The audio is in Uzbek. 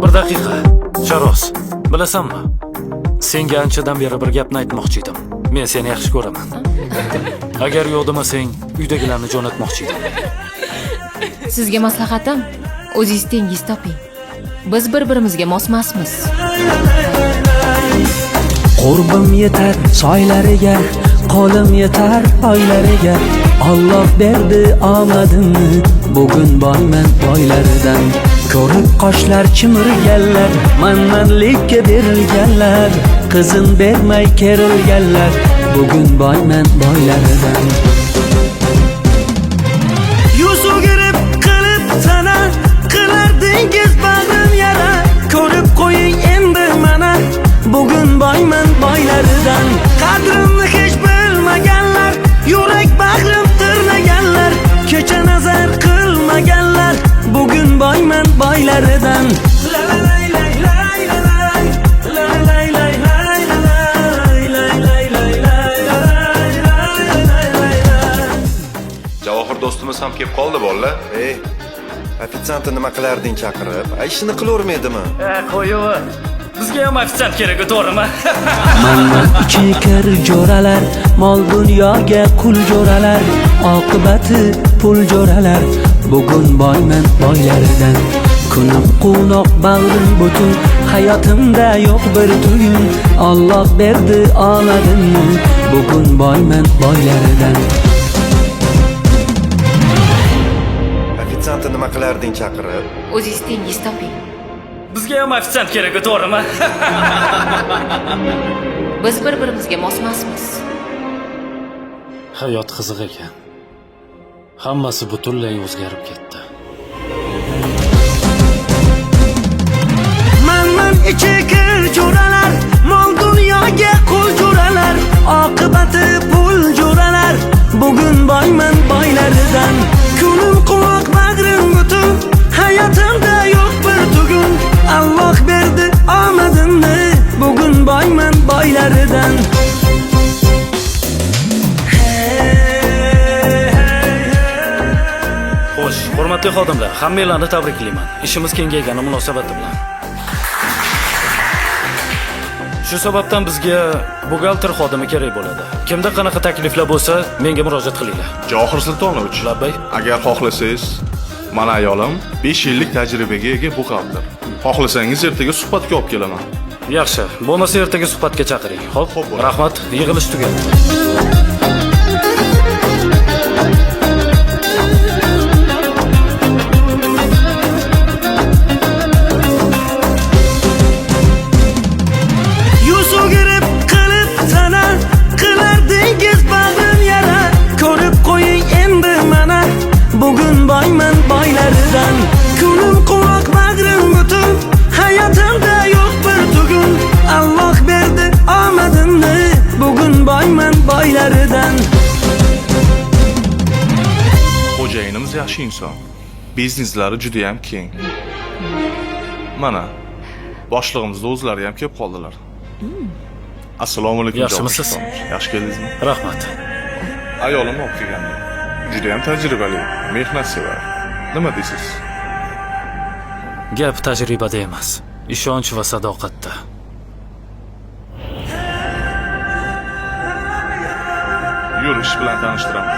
Bir daqiqa. Sharoz, bilasanmi? Senga anchadan beri bir gapni aytmoqchi edim. Men seni yaxshi ko'raman. Agar yo'q demasang, uydagilarni jo'natmoqchi edim. Sizga maslahatim, o'zingiz tengiz toping. Biz bir-birimizga mos-masmiz. Qurbim yetar soylariga, qo'lim yetar oylariga. Alloh berdi omadimni, bugun boyman boylaridan. Ko'rib qoshlar chimirganlar, manmanlikka berilganlar, qizim bermay kerilganlar, bugun boyman boylaridan. Yuz o'girib qilib sana, qilar dengiz bag'rim yara. Ko'rib qo'ying endi mana, bugun boyman boylaridan. Qadrimni hech bilmaganlar, yurak bag'rim tirnaganlar, kecha nazar qilmaganlar, bugun boyman boylaridan. Javohir do'stimiz ham kelib qoldi bolalar. Ey, ofitsiantni nima qilarding chaqirib? Ishini qilavermaydimi? Qo'yuv. Bizga ham ofitsant kerak, to'g'rimi? Manman ichi kir jo'ralar, mol dunyoga qul jo'ralar, oqibati pul jo'ralar, bugun boyman boylaridan. Kunim quvnoq bag'rim butun, hayotimda yo'q bir tugun. Alloh berdi omadimni, bugun boyman boylaridan. Ofitsiantni nima qilarding chaqirib? O'zingiz tengiz toping. Bizga ham ofitsant kerak, to'g'rimi? Biz bir-birimizga mos-masmiz. Hayot qiziq ekan. Hammasi butunlay o'zgarib ketdi. Manman ichi kir jo'ralar, mol dunyoga qul jo'ralar, oqibati pul jo'ralar, bugun boyman boylaridan. Kunim quloq bag'rim butun, hayotimda yo'q bir tugun. Alloh berdi omadimni, bugun boyman boylaridan. Xo'sh, hurmatli xodimlar, hammanglarni tabriklayman. Ishimiz kengaygani munosabati bilan. Shu sababdan bizga buxgalter xodimi kerak bo'ladi. Kimda qanaqa takliflar bo'lsa, menga murojaat qilinglar. Javohir Sultonovich, Labbay. agar xohlasangiz, mana ayolim 5 yillik tajribaga ega buxgalter. Xohlasangiz ertaga suhbatga olib kelaman. Yaxshi, bo'lmasa ertaga suhbatga chaqiring. Xo'p, bo'ladi. rahmat, yig'ilish tugadi. Yuz o'girib qilib sana, qilar dengiz bag'rim yara. Ko'rib qo'ying endi mana, bugun boyman boylaridan. Kunim quloq bag'rim butun, hayotimda yo'q bir tugun. Alloh berdi omadimni, bugun boyman boylaridan. Xo'jayinimiz yaxshi inson. Bizneslari juda ham keng. Mana boshlig'imizda o'zlari ham kelib qoldilar. Assalomu alaykum. Yaxshimisiz? Yaxshi keldingizmi? Rahmat. Ayolim olib kelgandi. Juda ham tajribali, mehnatsevar. Nima deysiz? Gap tajribada emas, ishonch va sadoqatda. Yur, ish bilan tanishtiraman.